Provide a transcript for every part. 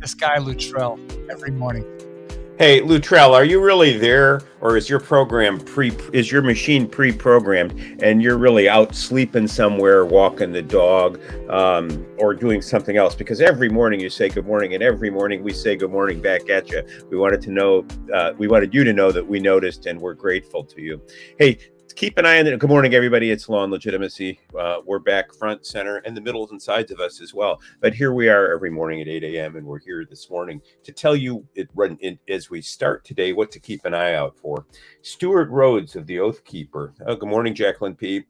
this guy Luttrell every morning. Hey, Luttrell, are you really there, or is your machine pre-programmed, and you're really out sleeping somewhere, walking the dog, or doing something else? Because every morning you say good morning, and every morning we say good morning back at you. We wanted you to know that we noticed, and we're grateful to you. Hey, keep an eye on it. Good morning, everybody. It's Law and Legitimacy. We're back front, center, and the middles and sides of us as well. But here we are every morning at 8 a.m. and we're here this morning to tell you as we start today what to keep an eye out for. Stewart Rhodes of the Oath Keeper. Good morning, Jacqueline P.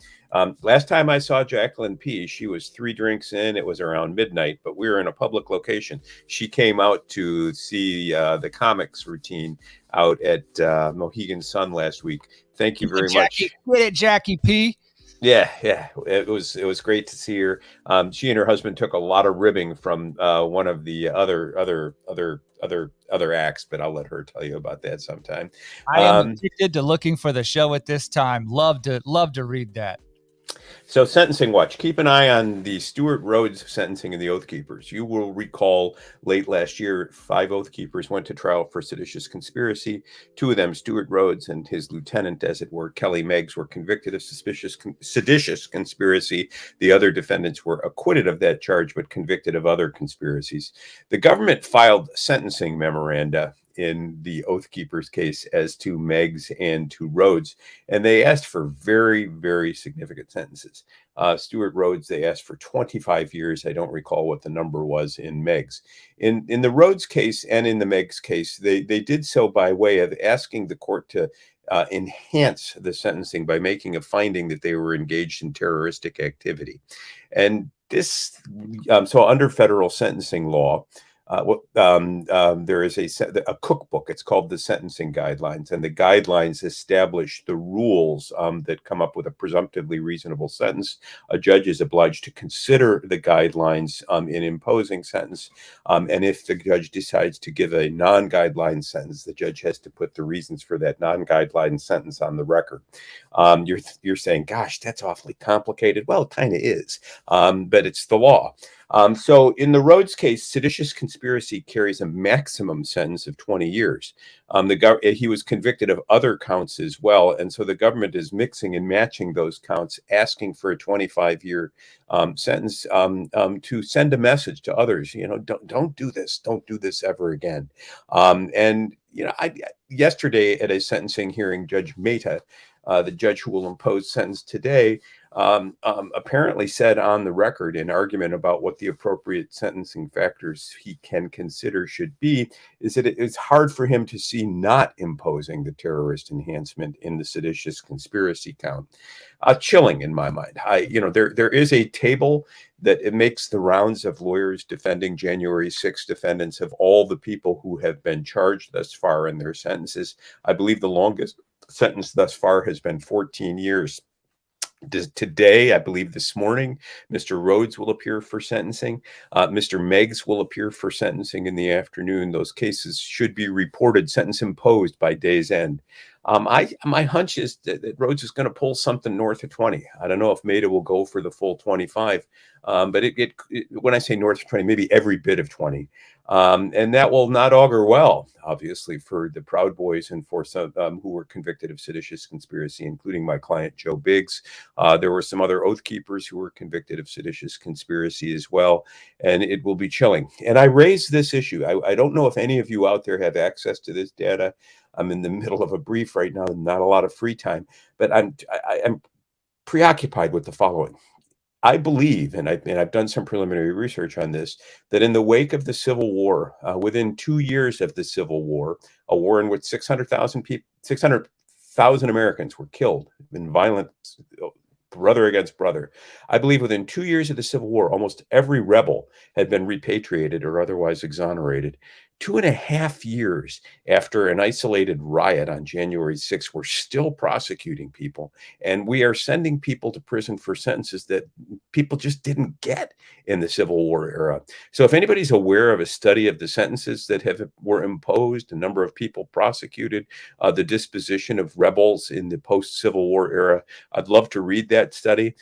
Last time I saw Jacqueline P., she was 3 drinks in. It was around midnight, but we were in a public location. She came out to see the comics routine out at Mohegan Sun last week. Thank you very much. Get it, Jackie P. Yeah. It was great to see her. She and her husband took a lot of ribbing from one of the other acts, but I'll let her tell you about that sometime. I am addicted to looking for the show at this time. Love to read that. So Sentencing Watch, keep an eye on the Stewart Rhodes sentencing of the Oath Keepers. You will recall late last year, 5 Oath Keepers went to trial for seditious conspiracy. 2 of them, Stewart Rhodes and his lieutenant, as it were, Kelly Meggs, were convicted of seditious conspiracy. The other defendants were acquitted of that charge, but convicted of other conspiracies. The government filed sentencing memoranda in the Oath Keepers case as to Meggs and to Rhodes, and they asked for very, very significant sentences. Stewart Rhodes, they asked for 25 years. I don't recall what the number was in Meggs. In the Rhodes case and in the Meggs case, they did so by way of asking the court to enhance the sentencing by making a finding that they were engaged in terroristic activity. And this, so under federal sentencing law, there is a cookbook. It's called the Sentencing Guidelines, and the guidelines establish the rules that come up with a presumptively reasonable sentence. A judge is obliged to consider the guidelines in imposing sentence, and if the judge decides to give a non-guideline sentence, the judge has to put the reasons for that non-guideline sentence on the record. You're saying, gosh, that's awfully complicated. Well, it kind of is, but it's the law. So in the Rhodes case, seditious conspiracy carries a maximum sentence of 20 years. He was convicted of other counts as well. And so the government is mixing and matching those counts, asking for a 25-year sentence to send a message to others, don't do this. Don't do this ever again. Yesterday at a sentencing hearing, Judge Mehta, the judge who will impose sentence today, apparently said on the record in argument about what the appropriate sentencing factors he can consider should be, is that it's hard for him to see not imposing the terrorist enhancement in the seditious conspiracy count. Chilling in my mind. There is a table that it makes the rounds of lawyers defending January 6 defendants of all the people who have been charged thus far in their sentences. I believe the longest sentence thus far has been 14 years. Today, I believe this morning, Mr. Rhodes will appear for sentencing. Mr. Meggs will appear for sentencing in the afternoon. Those cases should be reported, sentence imposed by day's end. My hunch is that Rhodes is going to pull something north of 20. I don't know if Mehta will go for the full 25, but when I say north of 20, maybe every bit of 20. And that will not augur well, obviously, for the Proud Boys and for some who were convicted of seditious conspiracy, including my client, Joe Biggs. There were some other Oath Keepers who were convicted of seditious conspiracy as well, and it will be chilling. And I raised this issue. I don't know if any of you out there have access to this data. I'm in the middle of a brief right now, not a lot of free time, but I'm preoccupied with the following. I believe, and I've done some preliminary research on this, that in the wake of the Civil War, within 2 years of the Civil War, a war in which 600,000 Americans were killed in violent brother against brother, I believe within 2 years of the Civil War, almost every rebel had been repatriated or otherwise exonerated. 2.5 years after an isolated riot on January 6th, we're still prosecuting people, and we are sending people to prison for sentences that people just didn't get in the Civil War era. So if anybody's aware of a study of the sentences that were imposed, a number of people prosecuted, the disposition of rebels in the post-Civil War era, I'd love to read that. that study.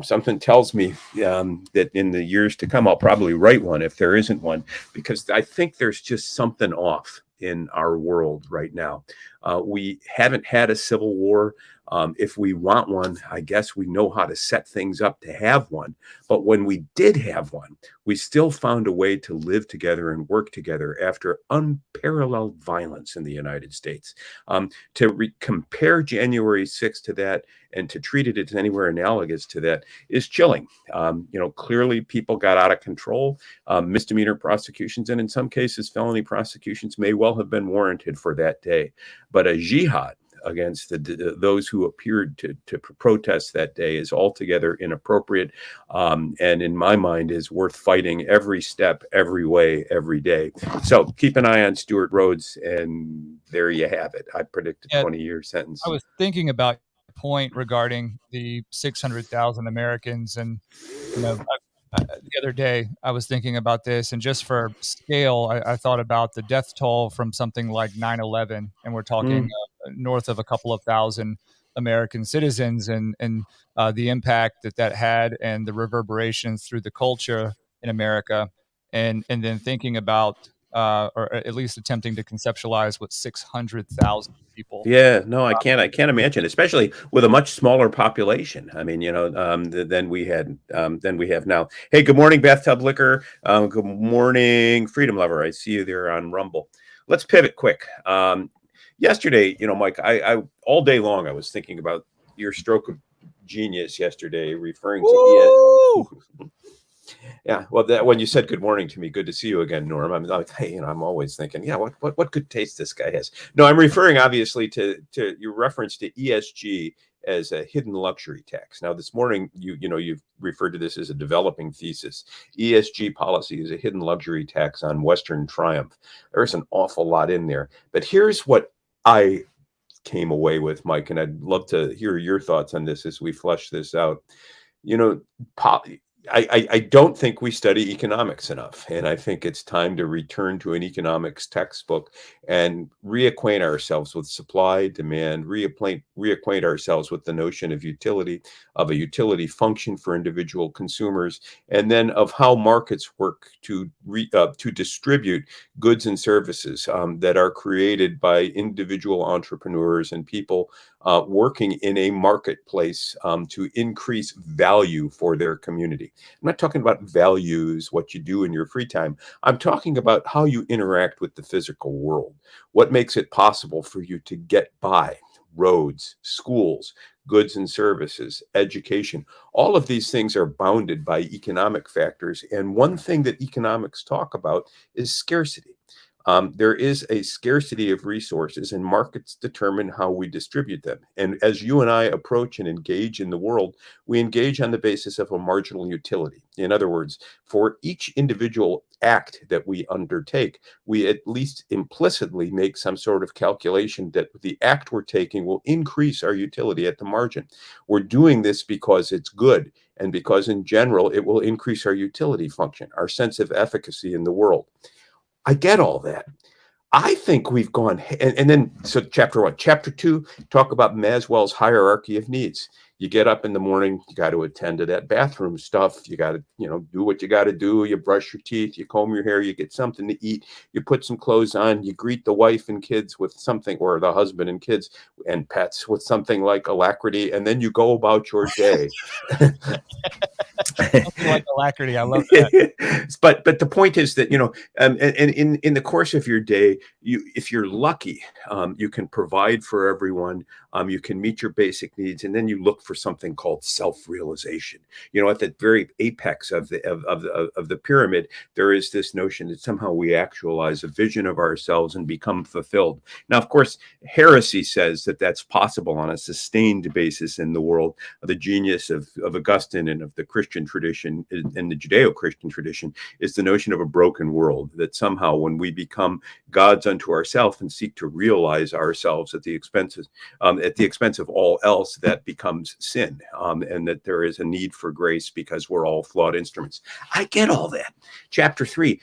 Something tells me that in the years to come, I'll probably write one if there isn't one, because I think there's just something off in our world right now. We haven't had a civil war. If we want one, I guess we know how to set things up to have one. But when we did have one, we still found a way to live together and work together after unparalleled violence in the United States. To compare January 6th to that and to treat it as anywhere analogous to that is chilling. Clearly people got out of control. Misdemeanor prosecutions and in some cases felony prosecutions may well have been warranted for that day. But a jihad against those who appeared to protest that day is altogether inappropriate, and in my mind is worth fighting every step, every way, every day. So keep an eye on Stewart Rhodes, and there you have it. I predict a 20-year sentence. I was thinking about your point regarding the 600,000 Americans, and the other day I was thinking about this, and just for scale, I thought about the death toll from something like 9/11, and we're talking north of a couple of thousand American citizens, and the impact that had and the reverberations through the culture in America, and then thinking about or at least attempting to conceptualize what 600,000 people. Yeah, no, I can't imagine, especially with a much smaller population. I mean, than we have now. Hey, good morning, Bathtub Liquor. Good morning, Freedom Lover. I see you there on Rumble. Let's pivot quick. Yesterday, Mike, I all day long I was thinking about your stroke of genius yesterday, referring to ESG. Yeah, well, when you said good morning to me, good to see you again, Norm. I'm like, hey, I'm always thinking, yeah, what good taste this guy has. No, I'm referring obviously to your reference to ESG as a hidden luxury tax. Now, this morning, you've referred to this as a developing thesis. ESG policy is a hidden luxury tax on Western triumph. There's an awful lot in there, but here's what I came away with, Mike, and I'd love to hear your thoughts on this as we flesh this out. I don't think we study economics enough, and I think it's time to return to an economics textbook and reacquaint ourselves with supply, demand, reacquaint ourselves with the notion of utility, of a utility function for individual consumers, and then of how markets work to distribute goods and services that are created by individual entrepreneurs and people working in a marketplace to increase value for their community. I'm not talking about values, what you do in your free time. I'm talking about how you interact with the physical world. What makes it possible for you to get by? Roads, schools, goods and services, education. All of these things are bounded by economic factors. And one thing that economics talk about is scarcity. There is a scarcity of resources, and markets determine how we distribute them. And as you and I approach and engage in the world, we engage on the basis of a marginal utility. In other words, for each individual act that we undertake, we at least implicitly make some sort of calculation that the act we're taking will increase our utility at the margin. We're doing this because it's good, and because in general, it will increase our utility function, our sense of efficacy in the world. I get all that. I think we've gone, and then, so chapter 1. Chapter 2, talk about Maslow's hierarchy of needs. You get up in the morning, you got to attend to that bathroom stuff. You got to, do what you got to do. You brush your teeth, you comb your hair, you get something to eat, you put some clothes on, you greet the wife and kids with something, or the husband and kids and pets with something like alacrity, and then you go about your day. Like alacrity, I love that. But the point is that and in the course of your day, if you're lucky, you can provide for everyone. You can meet your basic needs, and then you look for something called self-realization. At the very apex of the pyramid, there is this notion that somehow we actualize a vision of ourselves and become fulfilled. Now, of course, heresy says that that's possible on a sustained basis in the world. The genius of Augustine and of the Christian tradition and the Judeo-Christian tradition is the notion of a broken world, that somehow when we become gods unto ourselves and seek to realize ourselves at the expense of all else, that becomes sin, and that there is a need for grace because we're all flawed instruments. I get all that. Chapter 3,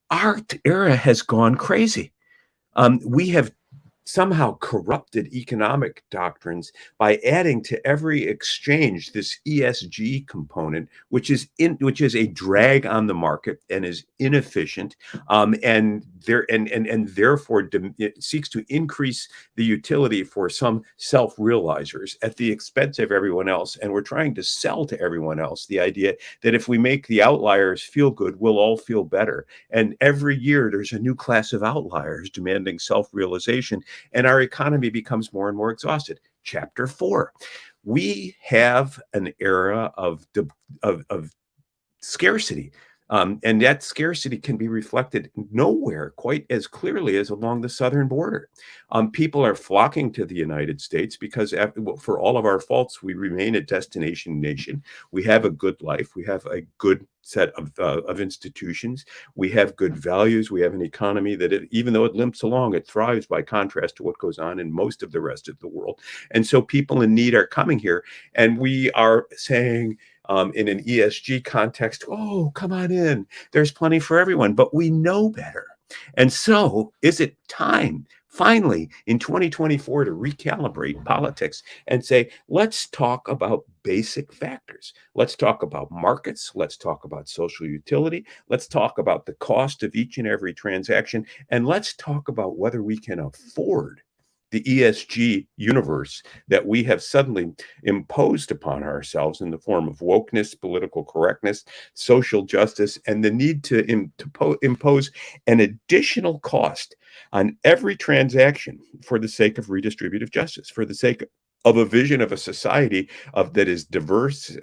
our era has gone crazy. We have somehow corrupted economic doctrines by adding to every exchange this ESG component, which is a drag on the market and is inefficient, and therefore it seeks to increase the utility for some self-realizers at the expense of everyone else. And we're trying to sell to everyone else the idea that if we make the outliers feel good, we'll all feel better. And every year there's a new class of outliers demanding self-realization, and our economy becomes more and more exhausted. Chapter 4. We have an era of scarcity. And that scarcity can be reflected nowhere quite as clearly as along the southern border. People are flocking to the United States because, for all of our faults, we remain a destination nation. We have a good life. We have a good set of institutions. We have good values. We have an economy that, even though it limps along, it thrives by contrast to what goes on in most of the rest of the world. And so people in need are coming here, and we are saying, in an ESG context, oh, come on in. There's plenty for everyone, but we know better. And so is it time, finally, in 2024 to recalibrate politics and say, let's talk about basic factors. Let's talk about markets. Let's talk about social utility. Let's talk about the cost of each and every transaction. And let's talk about whether we can afford the ESG universe that we have suddenly imposed upon ourselves in the form of wokeness, political correctness, social justice, and the need to impose an additional cost on every transaction for the sake of redistributive justice, for the sake of a vision of a society that is diverse,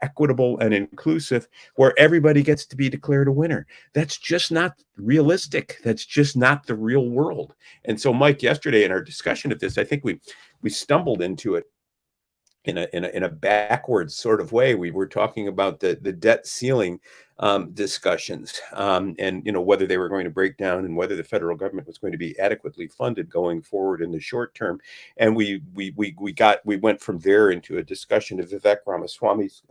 equitable, and inclusive, where everybody gets to be declared a winner. That's just not realistic. That's just not the real world. And so, Mike, yesterday in our discussion of this, I think we stumbled into it in a backwards sort of way. We were talking about the debt ceiling discussions, and whether they were going to break down and whether the federal government was going to be adequately funded going forward in the short term. And we went from there into a discussion of Vivek Ramaswamy's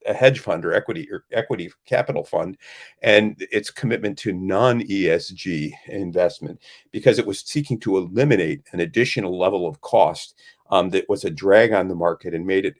a hedge fund or equity capital fund, and its commitment to non-ESG investment, because it was seeking to eliminate an additional level of cost that was a drag on the market and made it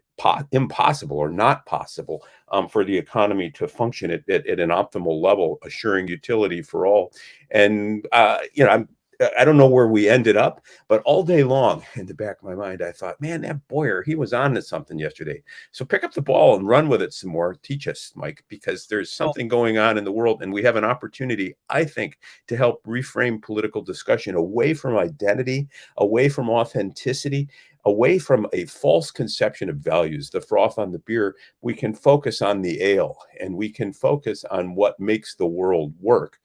impossible or not possible for the economy to function at an optimal level, assuring utility for all. And I don't know where we ended up, but all day long in the back of my mind, I thought, man, that Boyer, he was on to something yesterday. So pick up the ball and run with it some more. Teach us, Mike, because there's something going on in the world, and we have an opportunity, I think, to help reframe political discussion away from identity, away from authenticity, away from a false conception of values, the froth on the beer. We can focus on the ale, and we can focus on what makes the world work,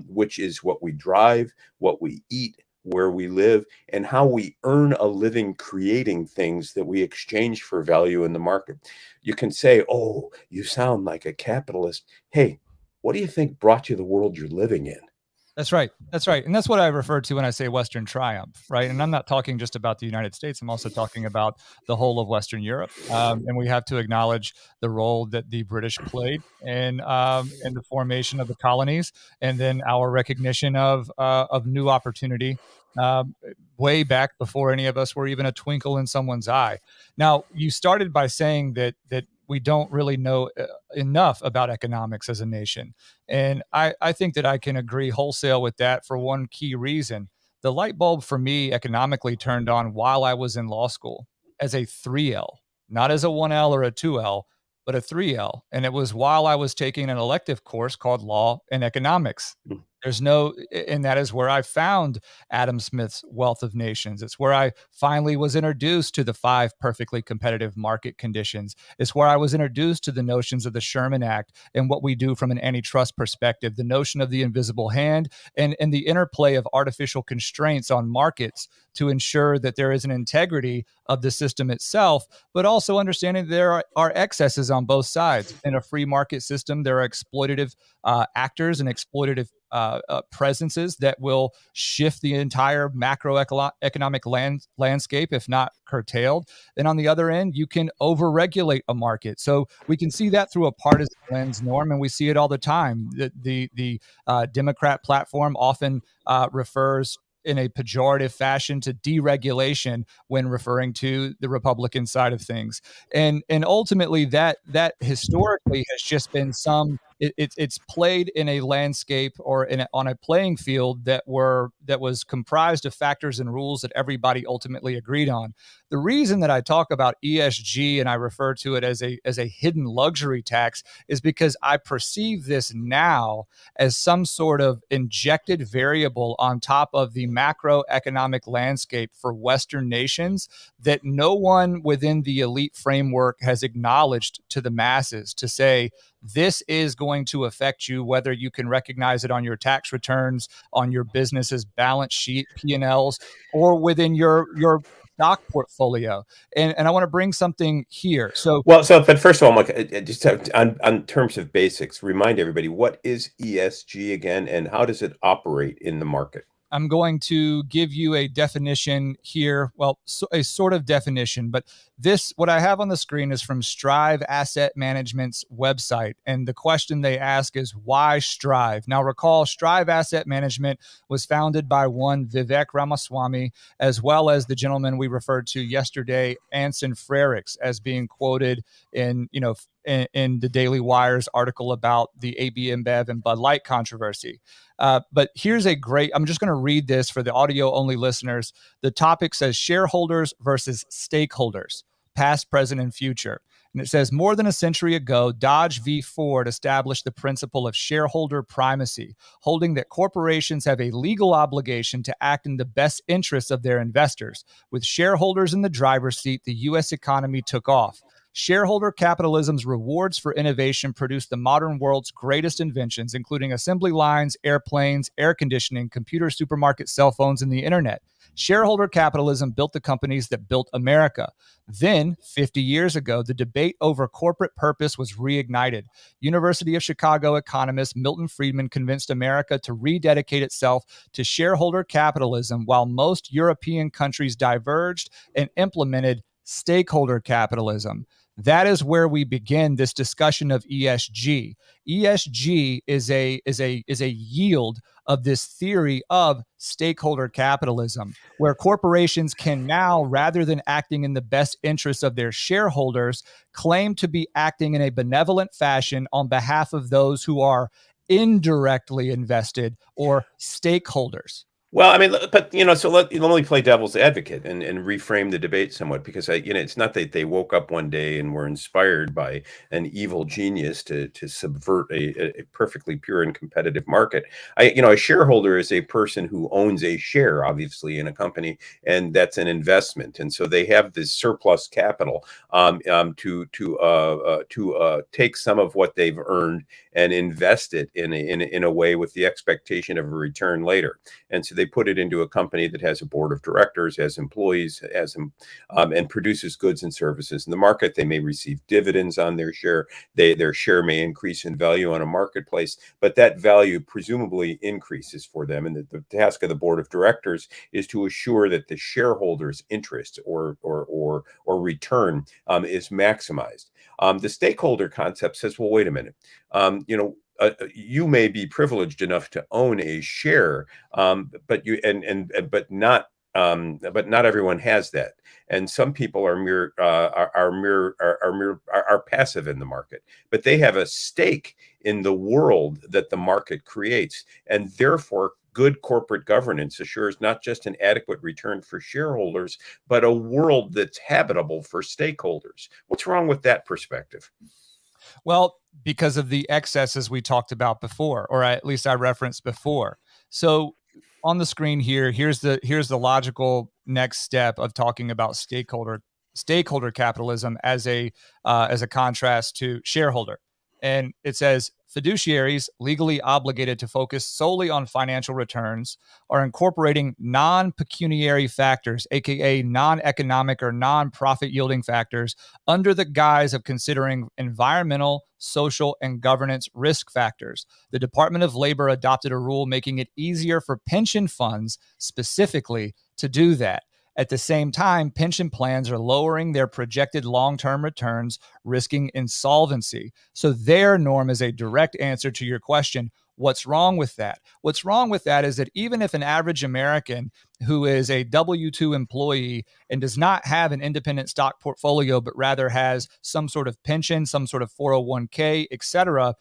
which is what we drive, what we eat, where we live, and how we earn a living creating things that we exchange for value in the market. You can say, oh, you sound like a capitalist. Hey, what do you think brought you the world you're living in? That's right. That's right. And that's what I refer to when I say Western triumph, right? And I'm not talking just about the United States. I'm also talking about the whole of Western Europe. And we have to acknowledge the role that the British played in the formation of the colonies, and then our recognition of new opportunity way back before any of us were even a twinkle in someone's eye. Now, you started by saying that we don't really know enough about economics as a nation. And I think that I can agree wholesale with that for one key reason. The light bulb for me economically turned on while I was in law school as a 3L, not as a 1L or a 2L, but a 3L. And it was while I was taking an elective course called Law and Economics. And that is where I found Adam Smith's Wealth of Nations. It's where I finally was introduced to the 5 perfectly competitive market conditions. It's where I was introduced to the notions of the Sherman Act and what we do from an antitrust perspective, the notion of the invisible hand, and the interplay of artificial constraints on markets to ensure that there is an integrity of the system itself, but also understanding there are excesses on both sides. In a free market system, there are exploitative actors and exploitative presences that will shift the entire macroeconomic landscape, if not curtailed. And on the other end, you can overregulate a market. So we can see that through a partisan lens, Norm, and we see it all the time. The Democrat platform often refers in a pejorative fashion to deregulation when referring to the Republican side of things. And ultimately that historically has just been it's played in a landscape or on a playing field that was comprised of factors and rules that everybody ultimately agreed on. The reason that I talk about ESG and I refer to it as a hidden luxury tax is because I perceive this now as some sort of injected variable on top of the macroeconomic landscape for Western nations that no one within the elite framework has acknowledged to the masses to say, this is going to affect you, whether you can recognize it on your tax returns, on your business's balance sheet, P&Ls, or within your stock portfolio. And I want to bring something here. So But first of all, Mike, just on terms of basics, remind everybody, what is ESG again, and how does it operate in the market? I'm going to give you a definition here. Well, a sort of definition, but what I have on the screen is from Strive Asset Management's website. And the question they ask is, why Strive? Now, recall, Strive Asset Management was founded by one Vivek Ramaswamy, as well as the gentleman we referred to yesterday, Anson Frericks, as being quoted in, in the Daily Wire's article about the AB InBev and Bud Light controversy. But here's I'm just going to read this for the audio only listeners. The topic says shareholders versus stakeholders, past, present, and future. And it says, more than a century ago, Dodge v. Ford established the principle of shareholder primacy, holding that corporations have a legal obligation to act in the best interests of their investors. With shareholders in the driver's seat, the U.S. economy took off. Shareholder capitalism's rewards for innovation produced the modern world's greatest inventions, including assembly lines, airplanes, air conditioning, computers, supermarkets, cell phones, and the internet. Shareholder capitalism built the companies that built America. Then, 50 years ago, the debate over corporate purpose was reignited. University of Chicago economist Milton Friedman convinced America to rededicate itself to shareholder capitalism, while most European countries diverged and implemented stakeholder capitalism. That is where we begin this discussion of ESG. ESG is a yield of this theory of stakeholder capitalism, where corporations can now, rather than acting in the best interests of their shareholders, claim to be acting in a benevolent fashion on behalf of those who are indirectly invested or stakeholders. Well, I mean, but so let me play devil's advocate and reframe the debate somewhat, because it's not that they woke up one day and were inspired by an evil genius to subvert a perfectly pure and competitive market. A shareholder is a person who owns a share, obviously, in a company, and that's an investment, and so they have this surplus capital to take some of what they've earned and invest it in a way with the expectation of a return later. And so they put it into a company that has a board of directors, has employees, and produces goods and services in the market. They may receive dividends on their share. Their share may increase in value on a marketplace, but that value presumably increases for them. And the task of the board of directors is to assure that the shareholders' interest or return is maximized. The stakeholder concept says, well, wait a minute. You may be privileged enough to own a share, but not everyone has that, and some people are passive in the market, but they have a stake in the world that the market creates, and therefore good corporate governance assures not just an adequate return for shareholders, but a world that's habitable for stakeholders. What's wrong with that perspective? Well, because of the excesses we talked about before, or at least I referenced before. So on the screen here, here's the logical next step of talking about stakeholder capitalism as a contrast to shareholder. And it says fiduciaries legally obligated to focus solely on financial returns are incorporating non-pecuniary factors, aka non-economic or non-profit yielding factors, under the guise of considering environmental, social, and governance risk factors. The Department of Labor adopted a rule making it easier for pension funds specifically to do that. At the same time, pension plans are lowering their projected long-term returns, risking insolvency. So their norm is a direct answer to your question. What's wrong with that? What's wrong with that is that even if an average American who is a W-2 employee and does not have an independent stock portfolio, but rather has some sort of pension, some sort of 401k, et cetera,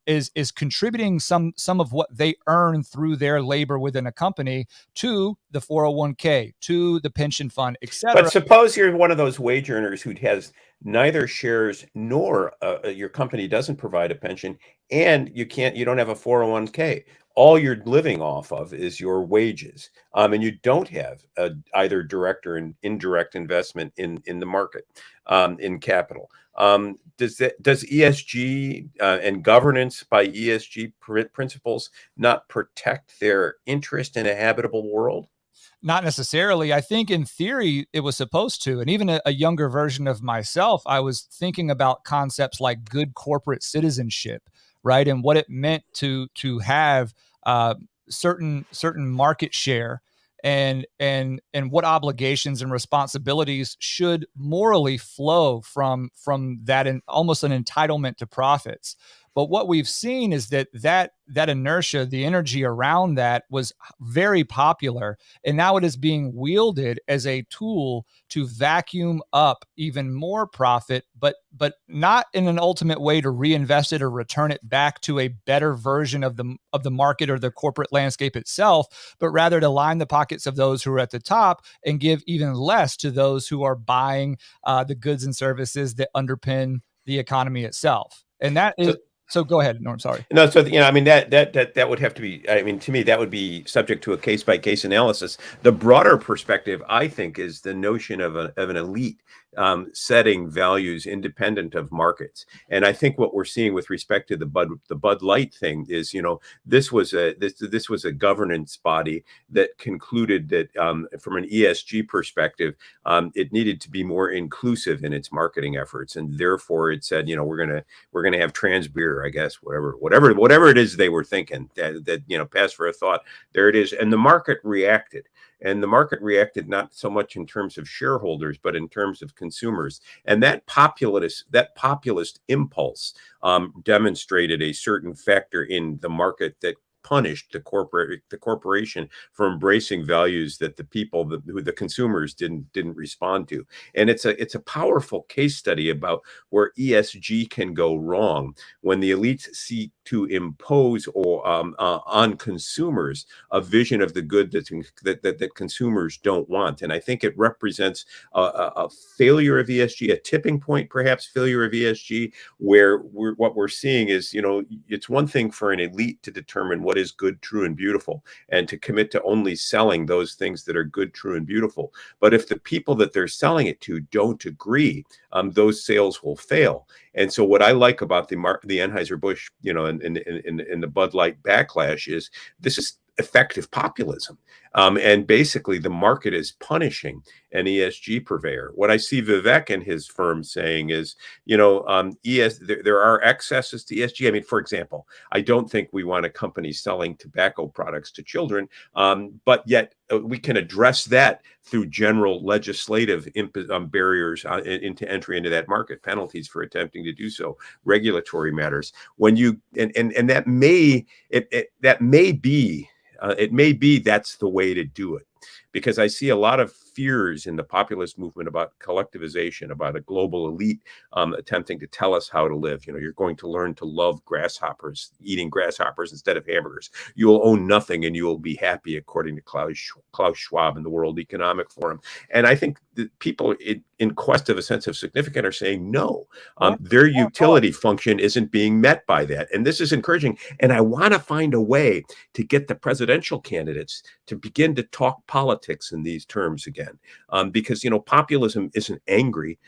is contributing some of what they earn through their labor within a company to the 401k, to the pension fund, et But cetera. suppose you're one of those wage earners who has neither shares nor your company doesn't provide a pension, and you don't have a 401k. All you're living off of is your wages, and you don't have either direct or indirect investment in the market, in capital. Does ESG and governance by ESG principles not protect their interest in a habitable world? Not necessarily. I think in theory it was supposed to. And even a younger version of myself, I was thinking about concepts like good corporate citizenship, right? And what it meant to have certain market share, and what obligations and responsibilities should morally flow from that, and almost an entitlement to profits. But what we've seen is that inertia, the energy around that, was very popular, and now it is being wielded as a tool to vacuum up even more profit, but not in an ultimate way to reinvest it or return it back to a better version of the market or the corporate landscape itself, but rather to line the pockets of those who are at the top and give even less to those who are buying the goods and services that underpin the economy itself. And that is, So so go ahead, Norm. Sorry. No, so I mean that would have to be. I mean, to me, that would be subject to a case by case analysis. The broader perspective, I think, is the notion of an elite setting values independent of markets. And I think what we're seeing with respect to the Bud Light thing is, this was a governance body that concluded that from an ESG perspective, it needed to be more inclusive in its marketing efforts, and therefore it said, we're gonna have trans beer, I guess, whatever it is they were thinking, that passed for a thought. There it is, and the market reacted. And the market reacted not so much in terms of shareholders, but in terms of consumers. And that populist impulse demonstrated a certain factor in the market that punished the corporation for embracing values that the consumers didn't respond to. And it's a powerful case study about where ESG can go wrong when the elites seek to impose or on consumers a vision of the good that consumers don't want. And I think it represents a failure of ESG, a tipping point, perhaps failure of ESG, where what we're seeing is, it's one thing for an elite to determine what is good, true, and beautiful, and to commit to only selling those things that are good, true, and beautiful. But if the people that they're selling it to don't agree, those sales will fail. And so what I like about the Anheuser-Busch, in the Bud Light backlash is this is effective populism. And basically the market is punishing an ESG purveyor. What I see Vivek and his firm saying is, there are excesses to ESG. I mean, for example, I don't think we want a company selling tobacco products to children, but yet we can address that through general legislative barriers into entry into that market, penalties for attempting to do so, regulatory matters. When you and that may be it may be that's the way to do it, because I see a lot of fears in the populist movement about collectivization, about a global elite attempting to tell us how to live. You're going to learn to love grasshoppers, eating grasshoppers instead of hamburgers. You will own nothing and you will be happy, according to Klaus Schwab and the World Economic Forum. And I think that people in quest of a sense of significance are saying no, their utility function isn't being met by that. And this is encouraging. And I want to find a way to get the presidential candidates to begin to talk politics in these terms again. Because populism isn't angry.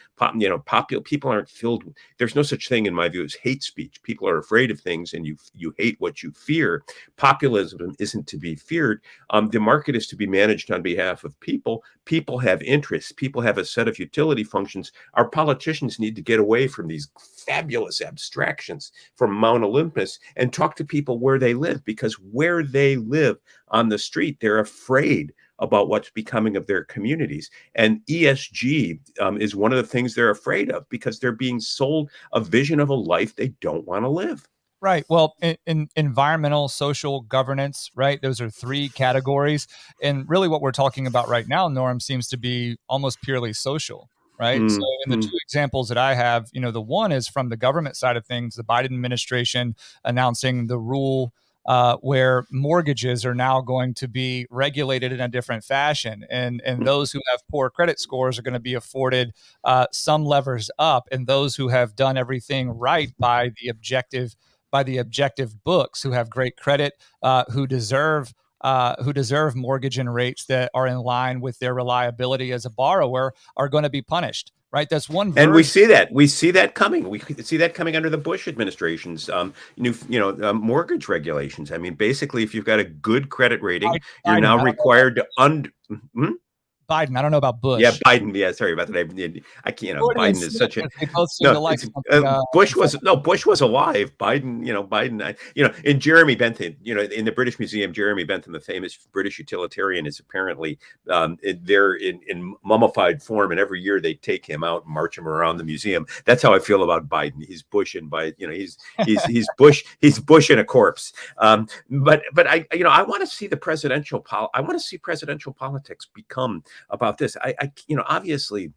People aren't filled. There's no such thing, in my view, as hate speech. People are afraid of things, and you hate what you fear. Populism isn't to be feared. The market is to be managed on behalf of people. People have interests. People have a set of utility functions. Our politicians need to get away from these fabulous abstractions from Mount Olympus and talk to people where they live, because where they live on the street, they're afraid about what's becoming of their communities. And ESG is one of the things they're afraid of, because they're being sold a vision of a life they don't want to live. Right. Well, in environmental, social, governance, right? Those are three categories. And really what we're talking about right now, Norm, seems to be almost purely social, right? So in the two Mm-hmm. examples that I have, the one is from the government side of things, the Biden administration announcing the rule where mortgages are now going to be regulated in a different fashion. And those who have poor credit scores are going to be afforded some levers up. And those who have done everything right by the objective books, who have great credit, who deserve mortgage and rates that are in line with their reliability as a borrower, are going to be punished. Right. That's one And we version. see that. We see that coming. We see that coming under the Bush administration's new, mortgage regulations. I mean, basically, if you've got a good credit rating, you're Biden. now I don't know required to Biden. I don't know about Yeah, Bush. Biden. Yeah, sorry about that. I can't. Jordan and Biden is Smith, such a they both seem to no. like It's something Bush was informative. no. Bush was alive. Biden. Biden. In Jeremy Bentham. In the British Museum, Jeremy Bentham, the famous British utilitarian, is apparently there in mummified form, and every year they take him out and march him around the museum. That's how I feel about Biden. He's Bush and by he's Bush. He's Bush in a corpse. But I want to see I want to see presidential politics become about this. Obviously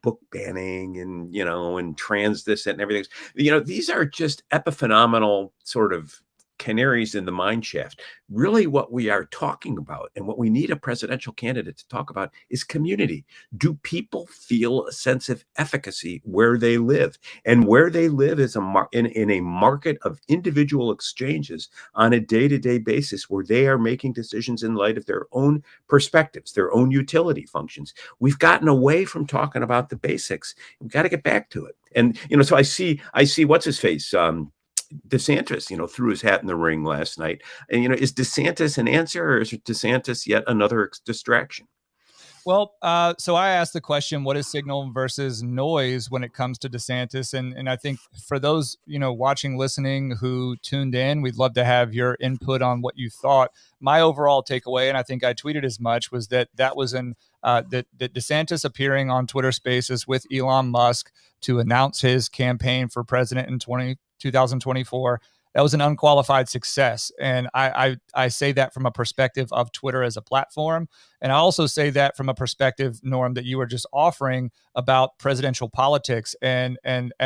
book banning and trans this and everything. These are just epiphenomenal sort of canaries in the mine shaft. Really, what we are talking about and what we need a presidential candidate to talk about is community. Do people feel a sense of efficacy where they live? And where they live is in a market of individual exchanges on a day-to-day basis, where they are making decisions in light of their own perspectives, their own utility functions. We've gotten away from talking about the basics. We've got to get back to it. And so I see what's his face, DeSantis, threw his hat in the ring last night. And is DeSantis an answer, or is DeSantis yet another distraction? Well, so I asked the question, what is signal versus noise when it comes to DeSantis? And I think for those, watching, listening, who tuned in, we'd love to have your input on what you thought. My overall takeaway, and I think I tweeted as much, was that was that DeSantis appearing on Twitter Spaces with Elon Musk to announce his campaign for president in 2024. That was an unqualified success. And I say that from a perspective of Twitter as a platform. And I also say that from a perspective, Norm, that you were just offering about presidential politics and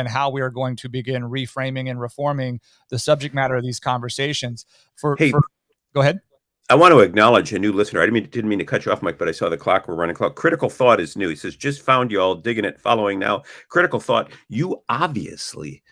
how we are going to begin reframing and reforming the subject matter of these conversations. Hey, Go ahead. I want to acknowledge a new listener. I didn't mean to cut you off, Mike, but I saw the clock. We're running clock. Critical Thought is new. He says, just found you all, digging it, following now. Critical Thought, you obviously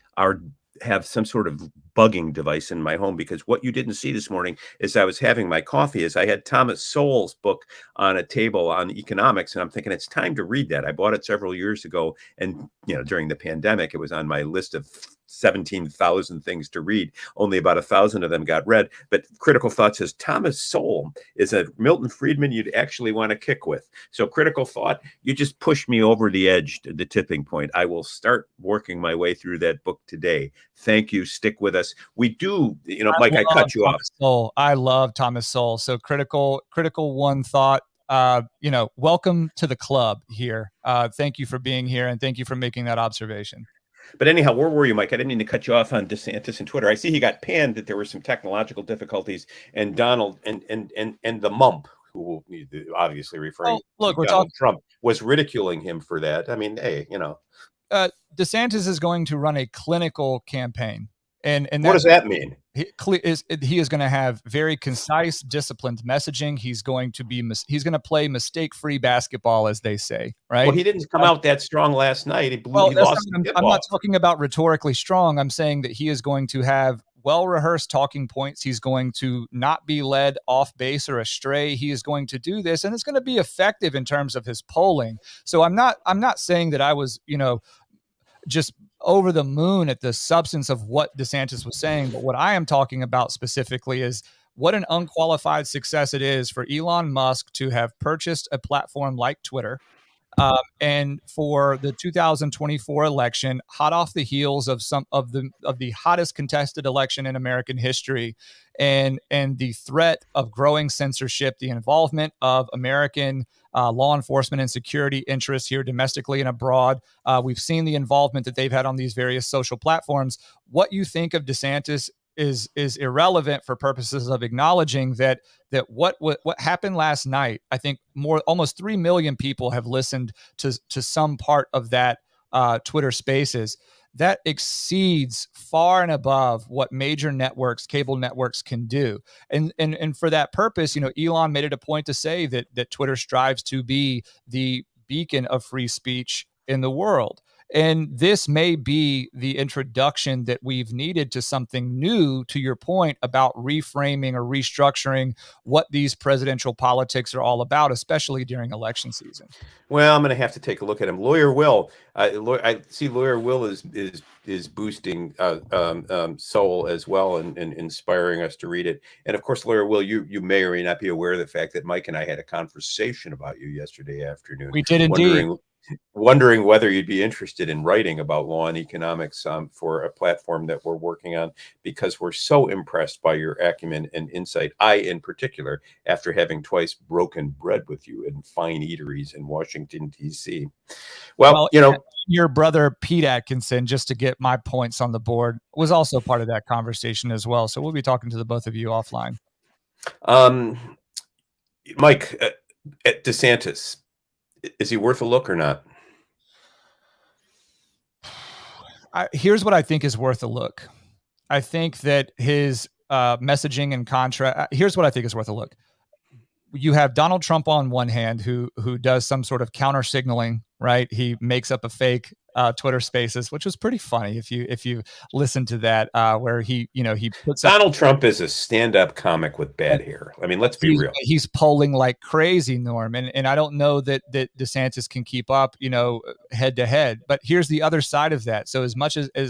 have some sort of bugging device in my home, because what you didn't see this morning as I was having my coffee is I had Thomas Sowell's book on a table on economics, and I'm thinking it's time to read that. I bought it several years ago, and during the pandemic, it was on my list of 17,000 things to read. Only about 1,000 of them got read. But Critical Thought says Thomas Sowell is a Milton Friedman you'd actually want to kick with. So Critical Thought, you just pushed me over the edge to the tipping point. I will start working my way through that book today. Thank you. Stick with us. We do, Mike, I cut you off. I love Thomas Sowell. So critical one thought. Welcome to the club here. Thank you for being here, and thank you for making that observation. But anyhow, where were you, Mike? I didn't mean to cut you off on DeSantis and Twitter. I see he got panned, that there were some technological difficulties, and Donald and the mump, who obviously referring to Donald Trump, was ridiculing him for that. I mean, hey, DeSantis is going to run a clinical campaign. And what does that mean? He is going to have very concise, disciplined messaging. He's going to play mistake-free basketball, as they say, right? Well, he didn't come out that strong last night. He lost. I'm not talking about rhetorically strong. I'm saying that he is going to have well-rehearsed talking points. He's going to not be led off base or astray. He is going to do this, and it's going to be effective in terms of his polling. So I'm not saying that I was, just over the moon at the substance of what DeSantis was saying. But what I am talking about specifically is what an unqualified success it is for Elon Musk to have purchased a platform like Twitter. And for the 2024 election, hot off the heels of some of the hottest contested election in American history, and the threat of growing censorship, the involvement of American law enforcement and security interests here domestically and abroad. We've seen the involvement that they've had on these various social platforms. What you think of DeSantis is irrelevant for purposes of acknowledging that what happened last night. I think almost 3 million people have listened to some part of that Twitter Spaces. That exceeds far and above what major networks, cable networks, can do. And for that purpose, Elon made it a point to say that Twitter strives to be the beacon of free speech in the world. And this may be the introduction that we've needed to something new, to your point about reframing or restructuring what these presidential politics are all about, especially during election season. Well, I'm going to have to take a look at him. Lawyer Will, I see Lawyer Will is boosting Soul as well, and inspiring us to read it. And of course, Lawyer Will, you may or may not be aware of the fact that Mike and I had a conversation about you yesterday afternoon. We did indeed. Wondering whether you'd be interested in writing about law and economics for a platform that we're working on, because we're so impressed by your acumen and insight. I, in particular, after having twice broken bread with you in fine eateries in Washington, D.C. Well, your brother Pete Atkinson, just to get my points on the board, was also part of that conversation as well. So we'll be talking to the both of you offline. Mike, at DeSantis, is he worth a look or not? Here's what I think is worth a look. I think that his messaging and contract. Here's what I think is worth a look. You have Donald Trump on one hand, who does some sort of counter signaling, right? He makes up a fake Twitter Spaces, which was pretty funny if you listen to that, where he puts Donald Trump is a stand-up comic with bad hair. I mean, let's be real. He's polling like crazy, Norm, and I don't know that DeSantis can keep up, head to head. But here's the other side of that. So as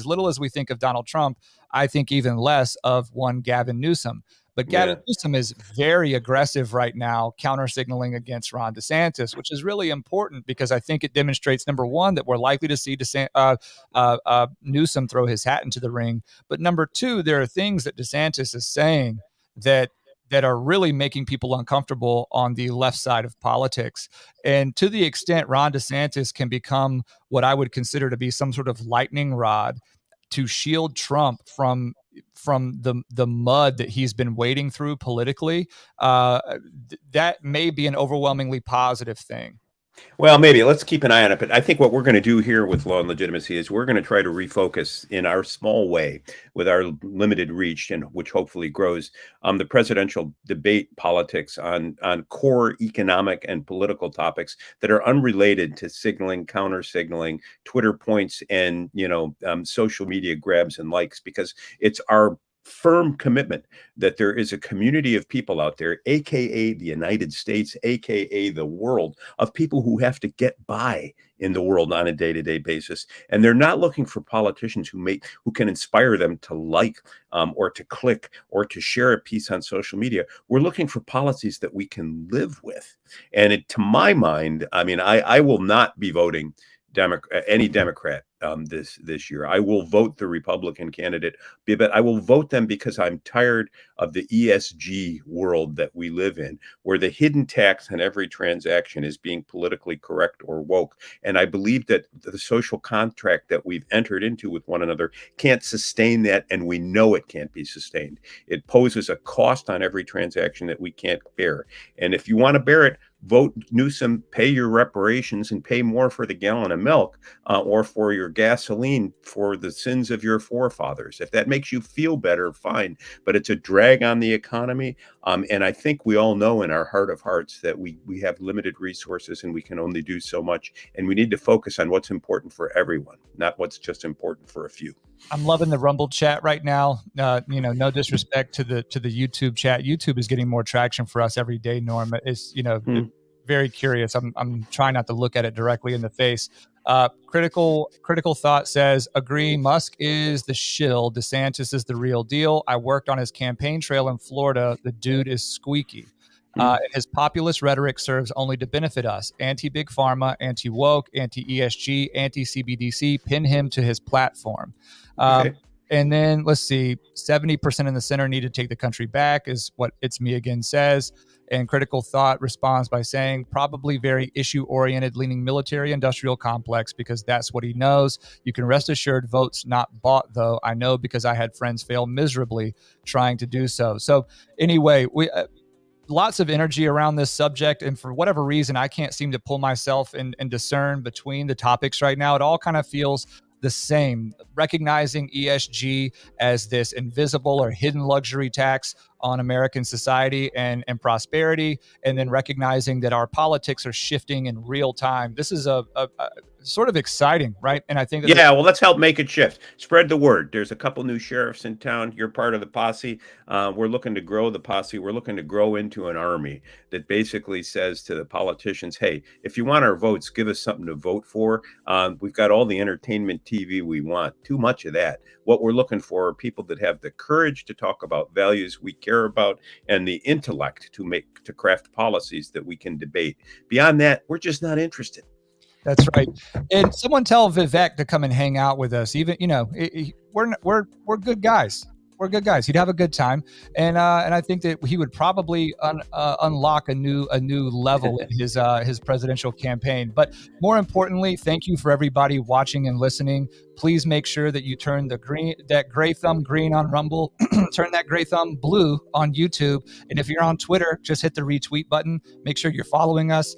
little as we think of Donald Trump, I think even less of one Gavin Newsom. But Gavin Newsom is very aggressive right now, counter signaling against Ron DeSantis, which is really important because I think it demonstrates, number one, that we're likely to see Newsom throw his hat into the ring. But number two, there are things that DeSantis is saying that are really making people uncomfortable on the left side of politics. And to the extent Ron DeSantis can become what I would consider to be some sort of lightning rod to shield Trump from the mud that he's been wading through politically, that may be an overwhelmingly positive thing. Well, maybe. Let's keep an eye on it. But I think what we're going to do here with Law and Legitimacy is we're going to try to refocus in our small way, with our limited reach, and which hopefully grows, the presidential debate politics on core economic and political topics that are unrelated to signaling, counter signaling, Twitter points, and social media grabs and likes, because it's our firm commitment that there is a community of people out there, aka the United States, aka the world, of people who have to get by in the world on a day-to-day basis, and they're not looking for politicians who can inspire them to like or to click or to share a piece on social media. We're looking for policies that we can live with. And to my mind, I mean, I will not be voting any Democrat this year. I will vote the Republican candidate, but I will vote them because I'm tired of the ESG world that we live in, where the hidden tax on every transaction is being politically correct or woke. And I believe that the social contract that we've entered into with one another can't sustain that, and we know it can't be sustained. It poses a cost on every transaction that we can't bear. And if you want to bear it, vote Newsom, pay your reparations, and pay more for the gallon of milk or for your gasoline for the sins of your forefathers. If that makes you feel better, fine. But it's a drag on the economy. And I think we all know in our heart of hearts that we have limited resources and we can only do so much. And we need to focus on what's important for everyone, not what's just important for a few. I'm loving the Rumble chat right now. No disrespect to the YouTube chat. YouTube is getting more traction for us every day, Norm. It's, very curious. I'm trying not to look at it directly in the face. Critical thought says, agree, Musk is the shill. DeSantis is the real deal. I worked on his campaign trail in Florida. The dude is squeaky. His populist rhetoric serves only to benefit us. Anti-big pharma, anti-woke, anti-ESG, anti-CBDC. Pin him to his platform. Okay. And then let's see, 70% in the center need to take the country back is what It's Me Again says. And Critical Thought responds by saying probably very issue-oriented, leaning military-industrial complex because that's what he knows. You can rest assured votes not bought, though. I know because I had friends fail miserably trying to do so. So anyway, we lots of energy around this subject, and for whatever reason I can't seem to pull myself and discern between the topics right now. It all kind of feels the same, recognizing ESG as this invisible or hidden luxury tax on American society and prosperity, and then recognizing that our politics are shifting in real time. This is a sort of exciting, right? And I think that well, let's help make it shift. Spread the word. There's a couple new sheriffs in town. You're part of the posse. We're looking to grow the posse. We're looking to grow into an army that basically says to the politicians, hey, if you want our votes, give us something to vote for. We've got all the entertainment TV we want. Too much of that. What we're looking for are people that have the courage to talk about values we care about and the intellect to craft policies that we can debate. Beyond that, we're just not interested. That's right. And someone tell Vivek to come and hang out with us. Even, we're good guys. We're good guys. He'd have a good time, and I think that he would probably unlock a new level in his presidential campaign. But more importantly, thank you for everybody watching and listening. Please make sure that you turn that gray thumb green on Rumble, turn that gray thumb blue on YouTube, and if you're on Twitter, just hit the retweet button. Make sure you're following us.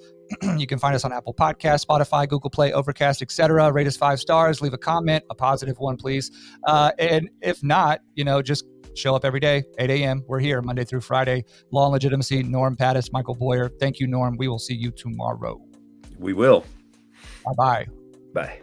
You can find us on Apple Podcasts, Spotify, Google Play, Overcast, etc. Rate us 5 stars. Leave a comment, a positive one, please. And if not, just show up every day, 8 a.m. We're here Monday through Friday. Law and Legitimacy, Norm Pattis, Michael Boyer. Thank you, Norm. We will see you tomorrow. We will. Bye-bye. Bye.